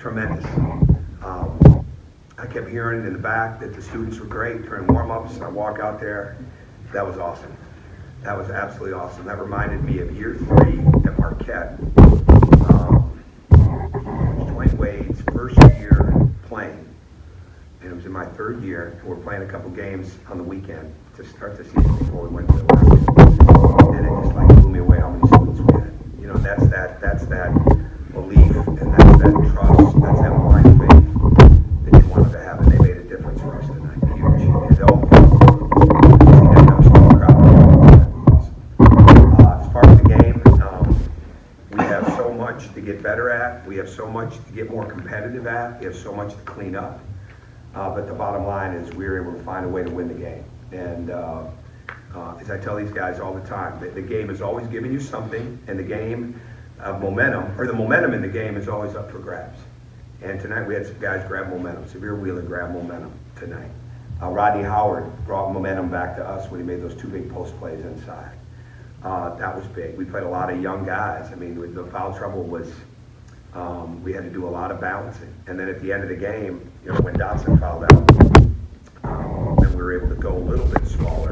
tremendous. I kept hearing in the back that the students were great during warm-ups. I walk out there, that was awesome. That was absolutely awesome. That reminded me of year 3 at Marquette. Dwayne Wade's first year playing, and it was in my 3rd year, and we're playing a couple games on the weekend to start the season before we went to the last game. And it just like blew me away how many students we had. You know, that's that belief, and that's that trust, that's that blind faith that you wanted to have, and they made a difference for us tonight. Huge. And they'll see that kind of strong crowd. As far as the game, we have so much to get better at. We have so much to get more competitive at. We have so much to clean up. But the bottom line is we're able to find a way to win the game. And as I tell these guys all the time, the game is always giving you something, and the game of momentum, or the momentum in the game is always up for grabs. And tonight we had some guys grab momentum. Severe Wheeler grabbed momentum tonight. Rodney Howard brought momentum back to us when he made those 2 big post plays inside. That was big. We played a lot of young guys. I mean, the foul trouble was, we had to do a lot of balancing. And then at the end of the game, you know, when Dotson fouled out, then we were able to go a little bit smaller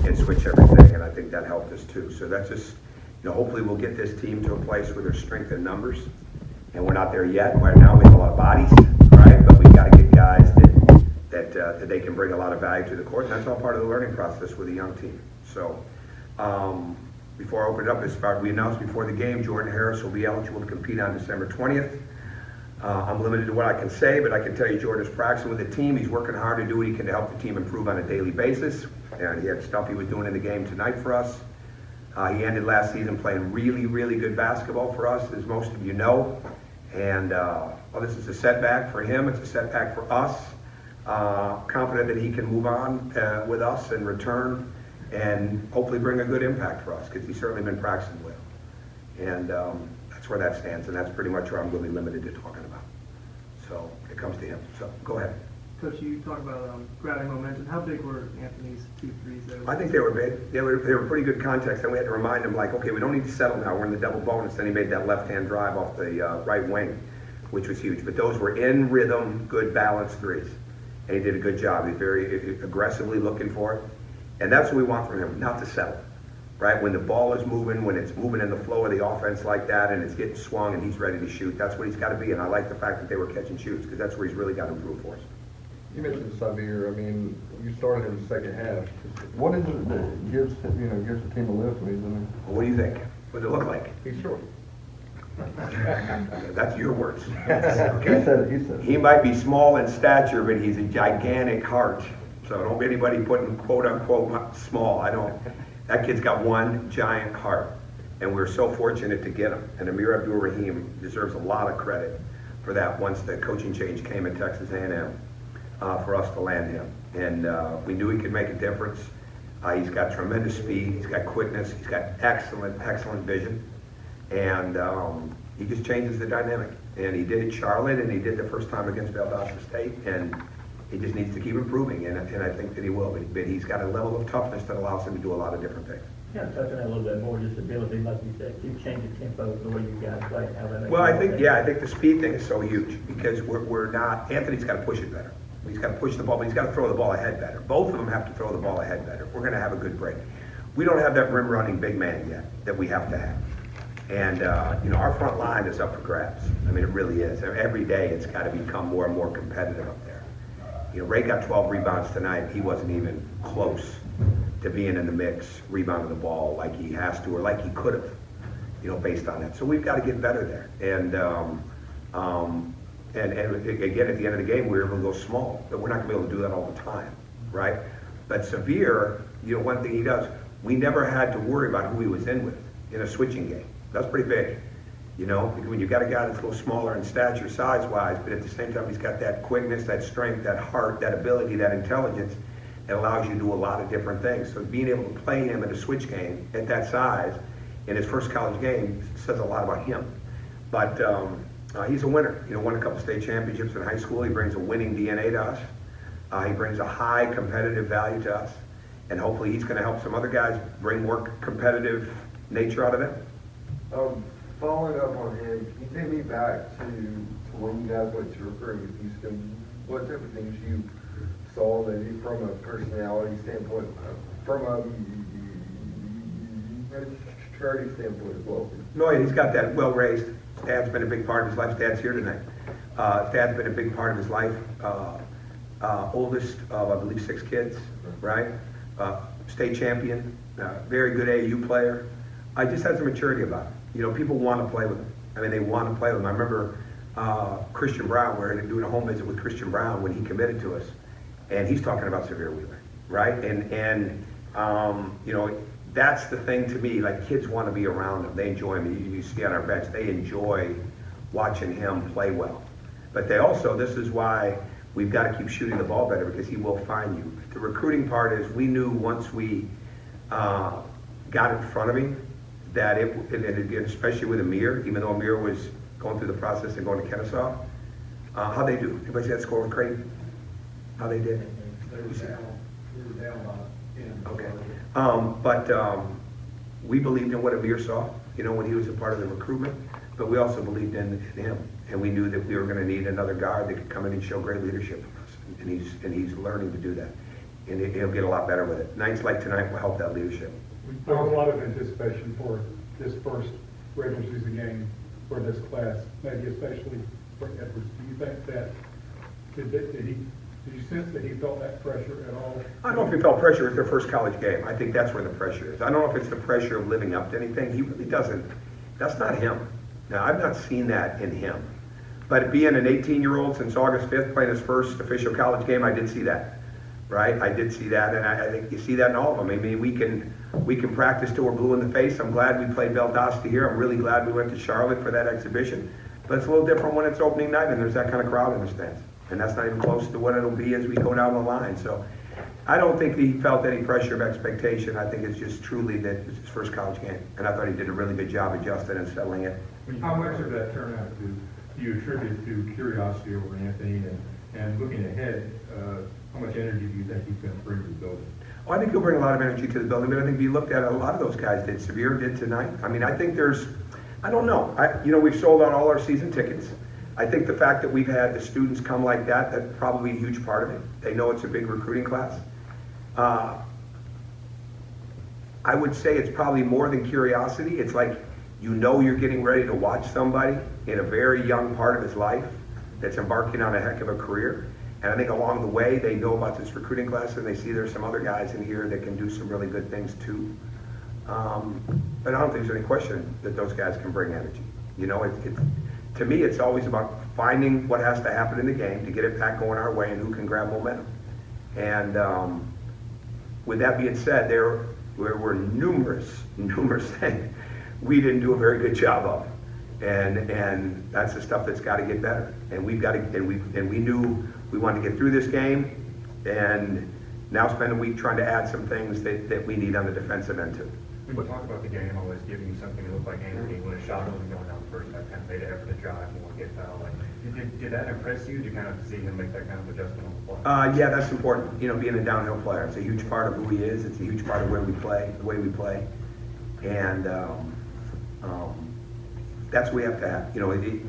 and switch everything, and I think that helped us too. So that's just, you know, hopefully we'll get this team to a place where there's strength in numbers, and we're not there yet. Right now we have a lot of bodies, right? But we've got to get guys that they can bring a lot of value to the court, and that's all part of the learning process with a young team. So before I open it up, as far as we announced before the game, Jordan Harris will be eligible to compete on December 20th. I'm limited to what I can say, but I can tell you Jordan's practicing with the team. He's working hard to do what he can to help the team improve on a daily basis. And he had stuff he was doing in the game tonight for us. He ended last season playing really, really good basketball for us, as most of you know. And well, this is a setback for him. It's a setback for us. Confident that he can move on with us and return and hopefully bring a good impact for us, because he's certainly been practicing well. And that's where that stands, and that's pretty much where I'm going to be limited to talking about. So it comes to him. So go ahead. Coach, you talked about grabbing momentum. How big were Anthony's 2 threes there? I think they were big. They were pretty good context, and we had to remind him, like, okay, we don't need to settle now. We're in the double bonus. Then he made that left-hand drive off the right wing, which was huge. But those were in rhythm, good balanced threes, and he did a good job. He's very aggressively looking for it, and that's what we want from him, not to settle. Right, when the ball is moving, when it's moving in the flow of the offense like that, and it's getting swung and he's ready to shoot, that's what he's got to be. And I like the fact that they were catching shoots, because that's where he's really got to improve for us. You mentioned Severe. I mean, you started in the second half. What is it that gives the team a lift when he's in there? Well, what do you think? What does it look like? He's short. That's your words. Okay. He said it. He might be small in stature, but he's a gigantic heart. So don't be anybody putting quote unquote small. I don't. That kid's got one giant heart, and we're so fortunate to get him. And Amir Abdul-Rahim deserves a lot of credit for that once the coaching change came in Texas A&M for us to land him. And we knew he could make a difference. He's got tremendous speed, he's got quickness, he's got excellent vision, and he just changes the dynamic. And he did it at Charlotte, and he did the first time against Valdosta State, and he just needs to keep improving, and I think that he will. But he's got a level of toughness that allows him to do a lot of different things. Kind of touch on that a little bit more, just ability, like you said, keep changing tempo the way you guys play. How that well, I think the speed thing is so huge, because we're not. Anthony's got to push it better. He's got to push the ball, but he's got to throw the ball ahead better. Both of them have to throw the ball ahead better. We're going to have a good break. We don't have that rim running big man yet that we have to have. And our front line is up for grabs. I mean, it really is. Every day it's got to become more and more competitive up there. Ray got 12 rebounds tonight. He wasn't even close to being in the mix, rebounding the ball like he has to or like he could have, based on that. So we've got to get better there. And again, at the end of the game, we were able to go small, but we're not going to be able to do that all the time, right? But Severe, one thing he does, we never had to worry about who he was in with in a switching game. That's pretty big. When you've got a guy that's a little smaller in stature, size-wise, but at the same time he's got that quickness, that strength, that heart, that ability, that intelligence, it allows you to do a lot of different things. So being able to play him in a switch game at that size in his first college game says a lot about him. But he's a winner. Won a couple state championships in high school. He brings a winning DNA to us. He brings a high competitive value to us. And hopefully he's going to help some other guys bring more competitive nature out of them. following up on him, can you take me back to when you guys went to recruiting with Houston? What type of things you saw maybe from a personality standpoint, from a maturity standpoint as well? No, he's got that well raised. Dad's been a big part of his life. Dad's here tonight. Dad's been a big part of his life. Oldest of, I believe, 6 kids, right? State champion, very good AAU player. I just has a maturity about him. You know, people want to play with him. I mean, they want to play with him. I remember Christian Brown, we were doing a home visit with Christian Brown when he committed to us, and he's talking about Severe Wheeler, right? And you know, that's the thing to me. Like, kids want to be around him. They enjoy him. You see on our bench, they enjoy watching him play well. But they also, this is why we've got to keep shooting the ball better, because he will find you. The recruiting part is, we knew once we got in front of him that and again, especially with Amir, even though Amir was going through the process of going to Kennesaw, how they do? Anybody see that score with Creighton? How they did? They were down by 10. Okay. But we believed in what Amir saw, you know, when he was a part of the recruitment, but we also believed in him. And we knew that we were going to need another guard that could come in and show great leadership from us. And he's learning to do that. And he'll get a lot better with it. Nights like tonight will help that leadership. There was a lot of anticipation for this first regular season game for this class, maybe especially for Edwards. Do you think that, did you sense that he felt that pressure at all? I don't know if he felt pressure. It's their first college game. I think that's where the pressure is. I don't know if it's the pressure of living up to anything. He really doesn't. That's not him. Now, I've not seen that in him. But being an 18-year-old since August 5th, playing his first official college game, I did see that, right? I did see that, and I think you see that in all of them. I mean, we can practice till we're blue in the face. I'm glad we played Valdosta here. I'm really glad we went to Charlotte for that exhibition. But it's a little different when it's opening night and there's that kind of crowd in the stands. And that's not even close to what it'll be as we go down the line. So I don't think he felt any pressure of expectation. I think it's just truly that it's his first college game. And I thought he did a really good job adjusting and settling it. How much of that turnout do you attribute to curiosity over Anthony, and looking ahead, how much energy do you think he's going to bring to the building? Well, I think he'll bring a lot of energy to the building, but I think if you looked at it, a lot of those guys did. Severe did tonight. I mean, I think there's, I don't know. You know, we've sold out all our season tickets. I think the fact that we've had the students come like that, that's probably a huge part of it. They know it's a big recruiting class. I would say it's probably more than curiosity. It's like, you know, you're getting ready to watch somebody in a very young part of his life that's embarking on a heck of a career. And I think along the way, they know about this recruiting class and they see there's some other guys in here that can do some really good things too. But I don't think there's any question that those guys can bring energy. You know, to me, it's always about finding what has to happen in the game to get it back going our way and who can grab momentum. And with that being said, there were numerous things we didn't do a very good job of. And that's the stuff that's got to get better. And we've got to, and we knew we wanted to get through this game, and now spend a week trying to add some things that we need on the defensive end too. When you talk about the game always giving you something to look like Anthony when a shot wasn't going down first, that kind of made an effort to drive and won't get fouled. Like, did that impress you to kind of see him make that kind of adjustment on the play? Yeah, that's important. You know, being a downhill player, it's a huge part of who he is. It's a huge part of where we play, the way we play, and that's what we have to have. You know,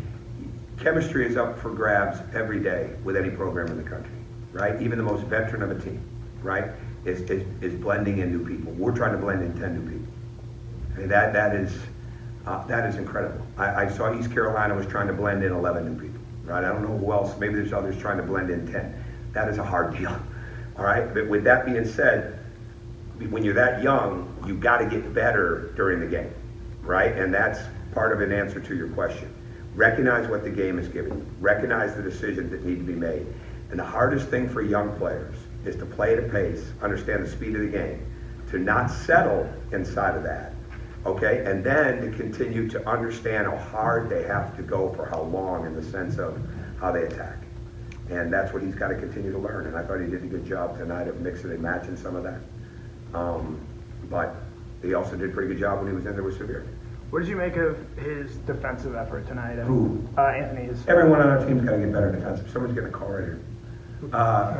chemistry is up for grabs every day with any program in the country, right? Even the most veteran of a team, right, is blending in new people. We're trying to blend in 10 new people. I mean, that is incredible. I saw East Carolina was trying to blend in 11 new people, right? I don't know who else. Maybe there's others trying to blend in 10. That is a hard deal, all right? But with that being said, when you're that young, you got to get better during the game, right? And that's part of an answer to your question. Recognize what the game is giving you. Recognize the decisions that need to be made. And the hardest thing for young players is to play at a pace, understand the speed of the game, to not settle inside of that, okay? And then to continue to understand how hard they have to go for how long in the sense of how they attack. And that's what he's got to continue to learn. And I thought he did a good job tonight of mixing and matching some of that. But he also did a pretty good job when he was in there with Severe. What did you make of his defensive effort tonight? Who? Anthony's. Everyone on our team's got to get better defensive. Someone's getting a call right here.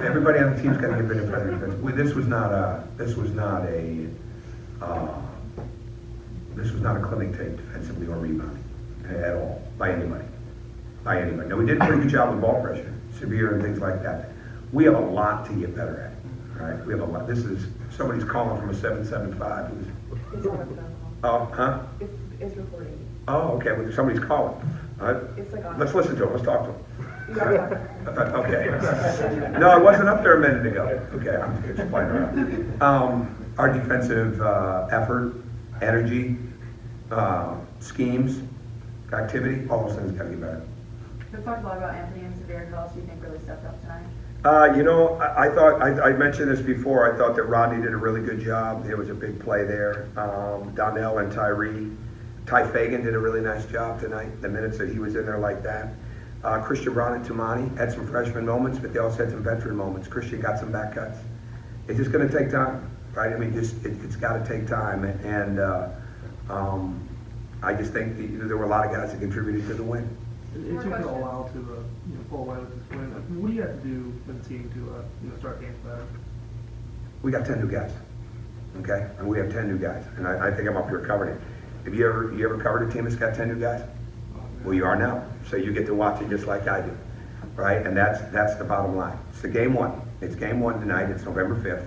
Everybody on the team's got to get better defensive. This was not a clinic tape defensively or rebounding. at all, by anybody. By anybody. Now, we did a pretty good job with ball pressure, severe and things like that. We have a lot to get better at, right? We have a lot. This is, somebody's calling from a 775. It's on the phone. Oh, huh? It's recording. Oh, okay, well, somebody's calling. It's like on. Let's listen to him, let's talk to him. You are talking. Okay. No, I wasn't up there a minute ago. Okay, I'm just playing around. Our defensive effort, energy, schemes, activity, all those things gotta get better. We've talked a lot about Anthony and Severe. Who else do you think really stepped up tonight? I thought, I mentioned this before, I thought that Rodney did a really good job. There was a big play there. Donnell and Tyree. Ty Fagan did a really nice job tonight, the minutes that he was in there like that. Christian Brown and Tumani had some freshman moments, but they also had some veteran moments. Christian got some back cuts. It's just gonna take time, right? I mean, it's gotta take time, and I just think there were a lot of guys that contributed to the win. It took a while to pull away with this win. What do you have to do with the team to start games better? We got 10 new guys, okay? And we have 10 new guys, and I think I'm up here covering it. Have you ever covered a team that's got 10 new guys? Well, you are now, so you get to watch it just like I do, right? And that's the bottom line. It's the game one. It's game one tonight. It's November 5th,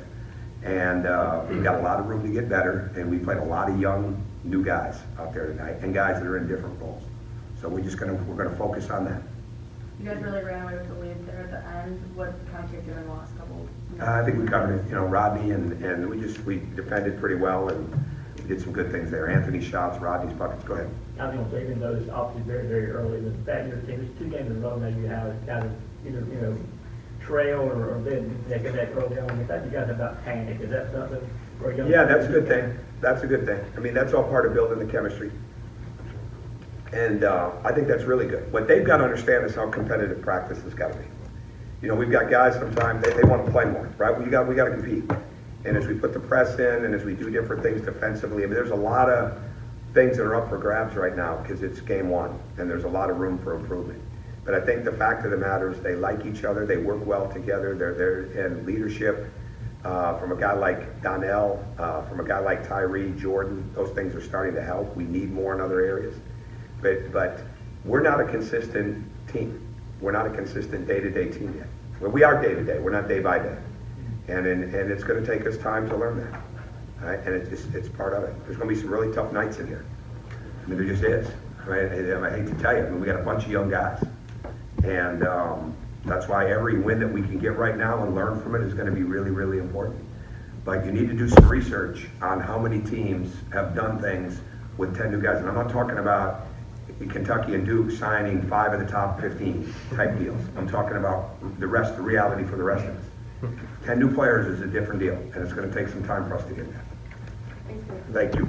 and we've got a lot of room to get better, and we played a lot of young, new guys out there tonight, and guys that are in different roles. So we're gonna focus on that. You guys really ran away with the lead there at the end. What kind of kicked you in the last couple? I think we covered it, Rodney, and we defended pretty well, and we did some good things there. Anthony's shots, Rodney's buckets. Go ahead. I was gonna say, even though it's obviously very, very early, the fact your team, it's 2 games in a row now you have kind of either, trail or been taking that early on. In fact, you guys have about panic. Is that something? Yeah, that's a good thing. That's a good thing. I mean, that's all part of building the chemistry. And I think that's really good. What they've got to understand is how competitive practice has got to be. We've got guys sometimes, they want to play more, right? We got to compete. And as we put the press in and as we do different things defensively, I mean, there's a lot of things that are up for grabs right now because it's game one and there's a lot of room for improvement. But I think the fact of the matter is they like each other, they work well together, they're in leadership from a guy like Donnell, from a guy like Tyree, Jordan, those things are starting to help. We need more in other areas. But we're not a consistent team. We're not a consistent day-to-day team yet. Well, we are day-to-day. We're not day-by-day. And it's going to take us time to learn that. Right? And it's part of it. There's going to be some really tough nights in here. I mean, there just is. Right? I hate to tell you. I mean, we got a bunch of young guys. And that's why every win that we can get right now and learn from it is going to be really, really important. But you need to do some research on how many teams have done things with 10 new guys. And I'm not talking about Kentucky and Duke signing 5 of the top 15 type deals. I'm talking about the reality for the rest of us. 10 new players is a different deal, and it's going to take some time for us to get there. Thank you.